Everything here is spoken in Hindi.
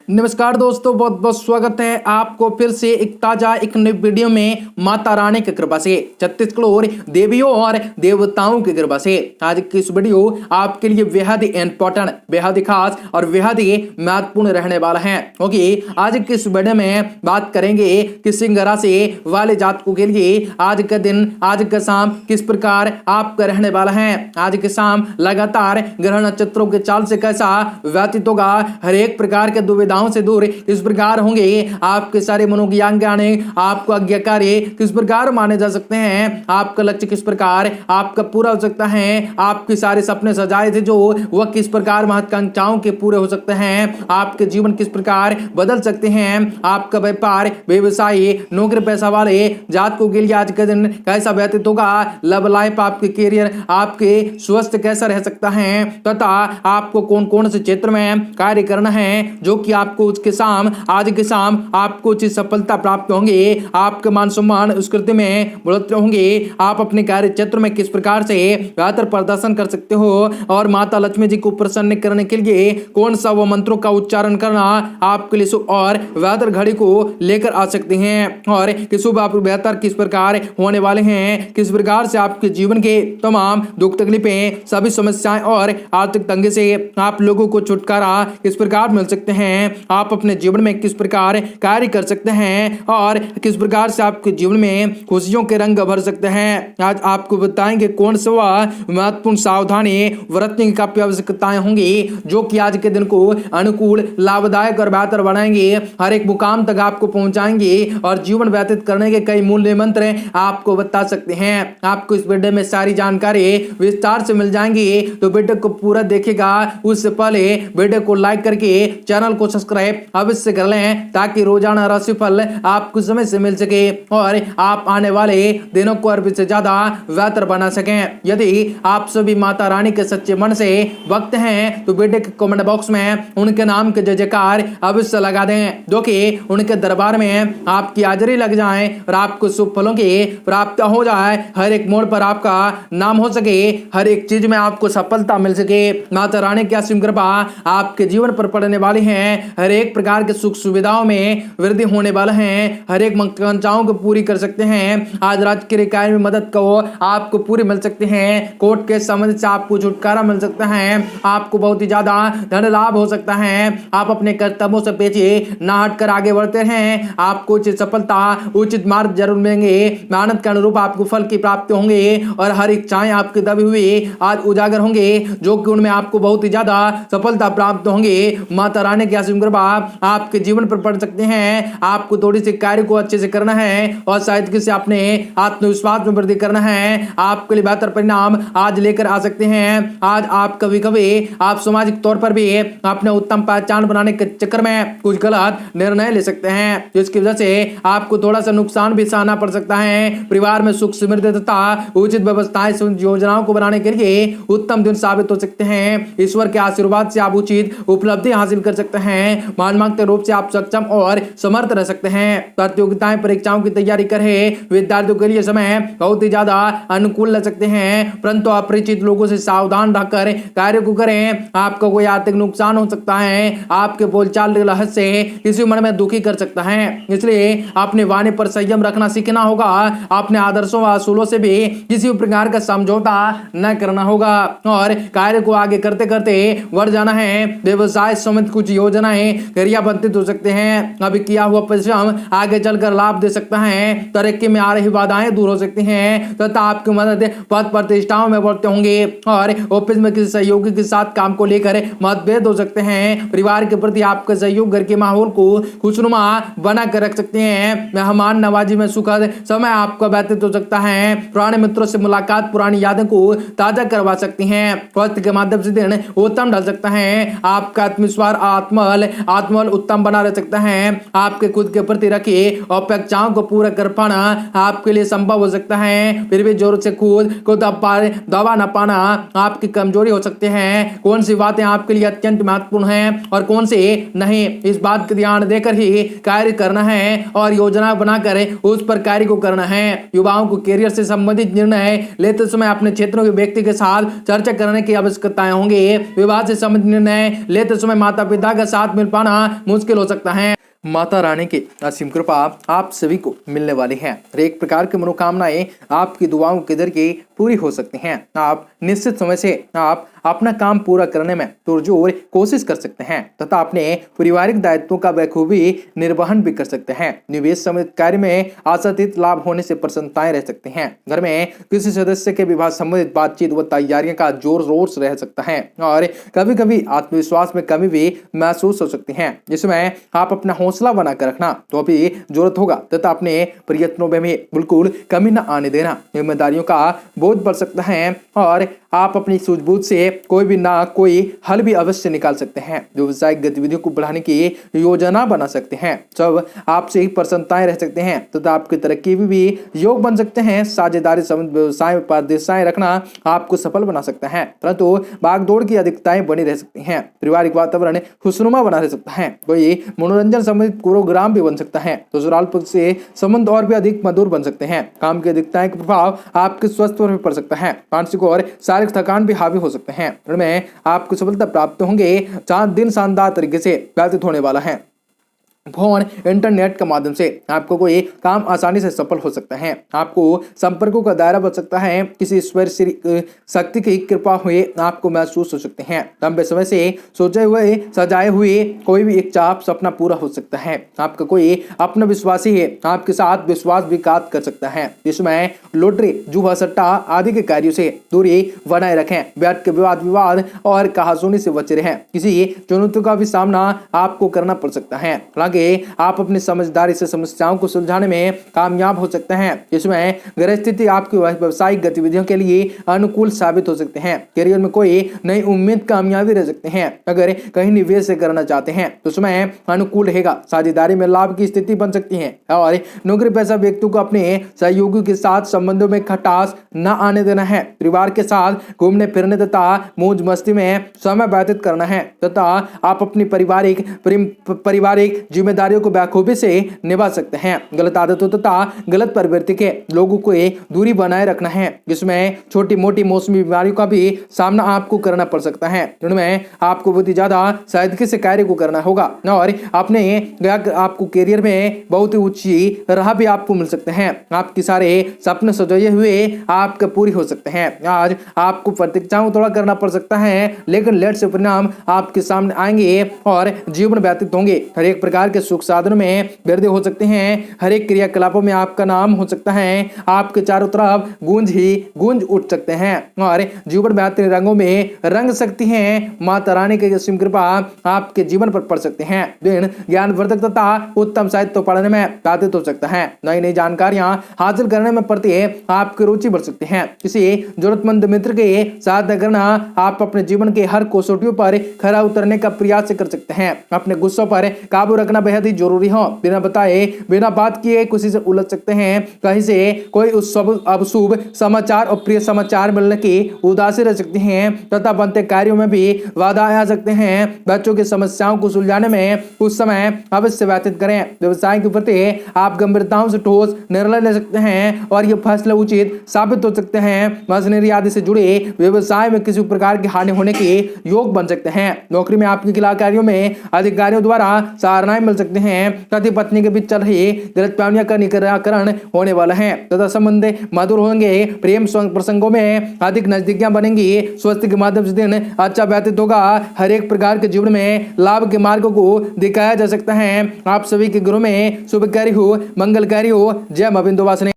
नमस्कार दोस्तों, बहुत बहुत स्वागत है आपको फिर से एक ताजा एक नई वीडियो में माता रानी की कृपा से छत्तीसगढ़ और देवियों और देवताओं की कृपा से। आज की इस वीडियो आपके लिए बेहद इंपॉर्टेंट, बेहद खास और बेहद ही महत्वपूर्ण रहने वाला है, क्योंकि आज की इस वीडियो में बात करेंगे कि सिंह राशि वाले जातकों के लिए आज का दिन, आज का शाम किस प्रकार आपका रहने वाला है। आज के शाम लगातार ग्रह नक्षत्रों के चाल से कैसा व्यतीत होगा, हर एक प्रकार के दुविधा से दूर किस प्रकार होंगे, आपके सारे मनोज्ञान आपको आज्ञाकारी किस प्रकार माने जा सकते हैं, आपका लक्ष्य किस प्रकार आपका पूरा हो सकता है, आपके सारे सपने सजाए थे जो वह किस प्रकार महत्वाकांक्षाओं के पूरे हो सकते हैं, आपके जीवन किस प्रकार बदल सकते हैं, आपका व्यापार व्यवसाय नौकरी पैसा वाले जातकों के लिए आज का दिन कैसा व्यतीत होगा, लव लाइफ आपके करियर आपके स्वस्थ कैसा रह सकता है, तथा आपको कौन कौन से क्षेत्र में कार्य करना है जो कि आपको उसके शाम आज के शाम आपको उचित सफलता प्राप्त होंगे, आपके मान सम्मान उस कृत्य में बढ़ोतरी होंगे, आप अपने कार्य क्षेत्र में किस प्रकार से बेहतर प्रदर्शन कर सकते हो और माता लक्ष्मी जी को प्रसन्न करने के लिए कौन सा वो मंत्रों का उच्चारण करना आपके लिए शुभ और बेहतर घड़ी को लेकर आ सकते हैं, और शुभ आप बेहतर किस प्रकार होने वाले हैं, किस प्रकार से आपके जीवन के तमाम दुख तकलीफें सभी समस्याएं और आर्थिक तंगी से आप लोगों को छुटकारा किस प्रकार मिल सकते हैं, आप अपने जीवन में किस प्रकार कार्य कर सकते हैं और किस प्रकार से आपके जीवन में खुशियों के रंग भर सकते हैं। आज आपको बताएंगे कौन सा महत्वपूर्ण सावधानी बरतने की आवश्यकताएं होंगी जो कि आज के दिन को अनुकूल, लाभदायक और बेहतर बनाएंगे, हर एक मुकाम तक आपको पहुंचाएंगे और जीवन व्यतीत करने के कई मूल्य मंत्र आपको बता सकते हैं। आपको इस वीडियो में सारी जानकारी विस्तार से मिल जाएंगी, तो वीडियो को पूरा देखेगा। उससे पहले वीडियो को लाइक करके चैनल को सब्सक्राइब अवश्य कर लें ताकि रोजाना राशिफल आपको समय से मिल सके और आप आने वाले दिनों को और भी से ज्यादा बेहतर बना सकें। यदि आप सभी माता रानी के सच्चे मन से भक्त हैं तो वीडियो के कमेंट बॉक्स में उनके नाम के जय जयकार अवश्य लगा दें, जो कि उनके दरबार में आपकी हाजिरी लग जाए और आपको शुभ फलों की प्राप्त हो जाए, हर एक मोड़ पर आपका नाम हो सके, हर एक चीज में आपको सफलता मिल सके। माता रानी की असीम कृपा आपके जीवन पर पड़ने वाली है, हर एक प्रकार के सुख सुविधाओं में वृद्धि होने वाला है, हर एक महत्वाकांक्षाओं को पूरी कर सकते हैं। आज राजकीय कार्य में मदद को आपको पूरी मिल सकती है, कोर्ट के संबंध से आपको छुटकारा मिल सकता है, आपको बहुत ही ज्यादा धन लाभ हो सकता है, आप अपने कर्तव्यों से पीछे ना हटकर आगे बढ़ते हैं, आपको उचित सफलता उचित मार्ग जरूर मिलेंगे, मेहनत के अनुरूप आपको फल की प्राप्ति होंगे और हर इच्छाएं आपकी दबी हुई आज उजागर होंगे जो कि उनमें आपको बहुत ही ज्यादा सफलता प्राप्त होंगे। माता रानी की असीम कृपा आपके जीवन पर पड़ सकते हैं। आपको थोड़ी सी कार्य को अच्छे से करना है और शायद किसी अपने आत्मविश्वास में वृद्धि करना है, आपके लिए बेहतर परिणाम आज लेकर आ सकते हैं। आज आप कभी कभी आप सामाजिक तौर पर भी अपने उत्तम पहचान बनाने के चक्कर में कुछ गलत निर्णय ले सकते हैं, जिसकी वजह से आपको थोड़ा सा नुकसान भी सहना पड़ सकता है। परिवार में सुख समृद्धि तथा उचित व्यवस्थाएं योजनाओं को बनाने के लिए उत्तम दिन साबित हो सकते हैं। ईश्वर के आशीर्वाद से आप उचित उपलब्धि हासिल कर सकते हैं, मानवांतर रूप से आप सक्षम और समर्थ रह सकते हैं। प्रतियोगिताएं परीक्षाओं की तैयारी कर रहे विद्यार्थियों के लिए समय बहुत ही ज्यादा अनुकूल रह सकते हैं, परंतु अपरिचित लोगों से सावधान रहकर कार्य को करें, आपको कोई आर्थिक नुकसान हो सकता है, आपके बोलचाल लहज से किसी मन में दुखी कर सकता है, इसलिए अपने वाणी पर संयम रखना सीखना होगा। अपने आदर्शों व असूलों से भी किसी प्रकार का समझौता न करना होगा और कार्य को आगे करते करते बढ़ जाना है। व्यवसाय समेत कुछ योजनाएं क्रियाबद्ध हो सकते हैं, अभी किया हुआ परिश्रम आगे चलकर लाभ दे सकता है, तरक्की में आ रही बाधाएं दूर हो सकती हैं तथा आपकी मदद पद प्रतिष्ठाओं में बढ़ते होंगे और ऑफिस में किसी सहयोगी के साथ काम को लेकर मतभेद हो सकते हैं। परिवार के प्रति आपका सहयोग घर के माहौल को खुशनुमा बना कर रख सकते हैं। मेहमान नवाजी में सुखद समय आपका व्यतीत हो सकता है, पुराने मित्रों से मुलाकात पुरानी यादें को ताजा करवा सकती हैं, स्वास्थ्य के माध्यम से दिन उत्तम ढल सकता है, आपका आत्मविश्वास आत्मबल उत्तम बना रह सकता है, आपके खुद के प्रति रखी अपेक्षाओं को पूरा कर पाना आपके लिए संभव हो सकता है, फिर भी जोर से खुद को दबा न पाना आपकी कमजोरी हो सकते हैं। कौन सी बातें आपके लिए अत्यंत महत्वपूर्ण हैं और कौन सी नहीं, इस बात का ध्यान देकर ही कार्य करना है और योजना बनाकर उस पर कार्य को करना है। युवाओं को करियर से संबंधित निर्णय लेते समय अपने क्षेत्रों के व्यक्ति के साथ चर्चा करने की आवश्यकताएं होंगी। विवाह से संबंधित निर्णय लेते समय माता पिता का साथ साथ मिल पाना मुश्किल हो सकता है। माता रानी की असीम कृपा आप सभी को मिलने वाली है। हर एक प्रकार की मनोकामनाएं आपकी दुआओं के जरिए पूरी हो सकती हैं। आप निश्चित समय से आप अपना काम पूरा करने में पुरजोर कोशिश कर सकते हैं तथा अपने पारिवारिक दायित्वों का बखूबी निर्वहन भी कर सकते हैं। निवेश संबंधित कार्य में आशातीत लाभ होने से प्रसन्नताएं रह सकती हैं। घर में किसी सदस्य के विवाह संबंधित बातचीत व तैयारियों का जोर शोर से रह सकता है और कभी कभी आत्मविश्वास में कमी भी महसूस हो सकती है, जिसमें आप अपना हौसला बनाकर रखना तो अभी जरूरत होगा तथा अपने प्रयत्नों में भी बिल्कुल कमी न आने देना। जिम्मेदारियों का बोझ बढ़ सकता है और आप अपनी सूझबूझ से कोई भी ना कोई हल भी अवश्य निकाल सकते हैं। व्यवसायिक गतिविधियों को बढ़ाने की योजना बना सकते हैं। सब आपसे ही प्रसन्नताएं रह सकते हैं तथा आपकी तरक्की भी योग बन सकते हैं। साझेदारी संबंध व्यवसाय में पारदर्शिताएं रखना आपको सफल बना सकता है, परंतु भागदौड़ की अधिकताएं बनी रह सकती हैं। पारिवारिक वातावरण खुशनुमा बना रह सकता है। कोई मनोरंजन संबंधित प्रोग्राम भी बन सकता है। तो ससुराल पक्ष से संबंध और भी अधिक मधुर बन सकते हैं। काम की अधिकताएं का प्रभाव आपके स्वास्थ्य पर भी पड़ सकता है। मानसिक और शारीरिक थकान भी हावी हो सकते हैं। इनमें आपको सफलता प्राप्त होंगे। 4 दिन शानदार तरीके से व्यतीत होने वाला है। फोन इंटरनेट के माध्यम से आपको कोई काम आसानी से सफल हो सकता है। आपको संपर्कों का दायरा बढ़ सकता है। किसी ईश्वर शक्ति की कृपा हुए आपको महसूस हो सकते हैं। लंबे समय से सोचे हुए सजाए हुए कोई भी एक चाप सपना पूरा हो सकता है। आपका कोई अपना विश्वासी है आपके साथ विश्वासघात कर सकता है, जिसमें लॉटरी जुआ सट्टा आदि के कार्यों से दूरी बनाए रखें। बैठ के विवाद और कहासुनी से बचे रहें। किसी चुनौती का भी सामना आपको करना पड़ सकता है। आप अपनी समझदारी से समस्याओं को सुलझाने में कामयाब हो सकते हैं, जिसमें ग्रह स्थिति आपकी व्यावसायिक गतिविधियों के लिए अनुकूल साबित हो सकते हैं। करियर में कोई नई उम्मीद कामयाबी रह सकते हैं। अगर कहीं निवेश करना चाहते हैं तो उसमें अनुकूल रहेगा। साझेदारी में लाभ की स्थिति बन सकती है और नौकरी पेशा व्यक्तियों को अपने सहयोगियों के साथ संबंधों में खटास न आने देना है। परिवार के साथ घूमने फिरने तथा मौज मस्ती में समय व्यतीत करना है तथा आप अपनी पारिवारिक जिम्मेदारियों को बखूबी से निभा सकते हैं। गलत आदतों तथा गलत प्रवृत्ति के लोगों को दूरी बनाए रखना है, जिसमें छोटी मोटी मौसमी बीमारियों का भी सामना आपको करना पड़ सकता है। जिनमें आपको बहुत ही ज्यादा सावधानी से कार्य को करना होगा और अपने आपको करियर में बहुत ही ऊंची राह भी आपको मिल सकते हैं। आपके सारे सपने सजाए हुए आपके पूरी हो सकते हैं। आज आपको प्रतीक्षाओं थोड़ा करना पड़ सकता है, लेकिन लेट से परिणाम आपके सामने आएंगे और जीवन व्यतीत होंगे। हर एक प्रकार के सुख साधनों में वृद्धि हो सकते हैं। हर एक क्रियाकलापों में आपका नाम हो सकता है। आपके चारों तरफ गूंज उठ सकते हैं और जीवन बेहतरीन रंगों में रंग सकती हैं। माता रानी की असीम कृपा आपके जीवन पर पड़ सकते हैं। दिन ज्ञानवर्धक तथा उत्तम साहित्य पढ़ने में व्यतीत हो सकता है। नई नई जानकारियां हासिल करने में प्रति आपकी रुचि बढ़ सकती है। किसी जरूरतमंद मित्र के साथ करना आप अपने जीवन के हर कसौटियों पर खरा उतरने का प्रयास कर सकते हैं। अपने गुस्सों पर काबू रखना बेहद ही जरूरी हो। बिना बताए बिना बात किए किसी से उलझ सकते हैं। कहीं से कोई अशुभ समाचार और प्रिय समाचार मिलने की उदासी रह सकती हैं तथा बनते कार्यों में भी बाधा आ सकते हैं। बच्चों की समस्याओं को सुलझाने में कुछ समय अवश्य व्यतीत करें। व्यवसाय के प्रति आप गंभीरताओं से ठोस निर्णय ले सकते हैं और ये फैसले उचित साबित हो सकते हैं। मशीनरी आदि से जुड़े व्यवसाय में किसी प्रकार की हानि होने के योग बन सकते हैं। नौकरी में आपके खिलाड़ियों में अधिकारियों द्वारा सराहनाएं मिल सकते हैं। पति पत्नी के बीच चल रही गलतफहमियों का निराकरण होने वाला है तथा संबंध मधुर होंगे। प्रेम प्रसंगों में अधिक नजदीकियां बनेंगी। स्वास्थ्य के माध्यम से दिन अच्छा व्यतीत होगा। हर एक प्रकार के जीवन में लाभ के मार्गों को दिखाया जा सकता है। आप सभी के घरों में शुभकारी हो, मंगलकारी हो। जय मां विंध्यवासिनी।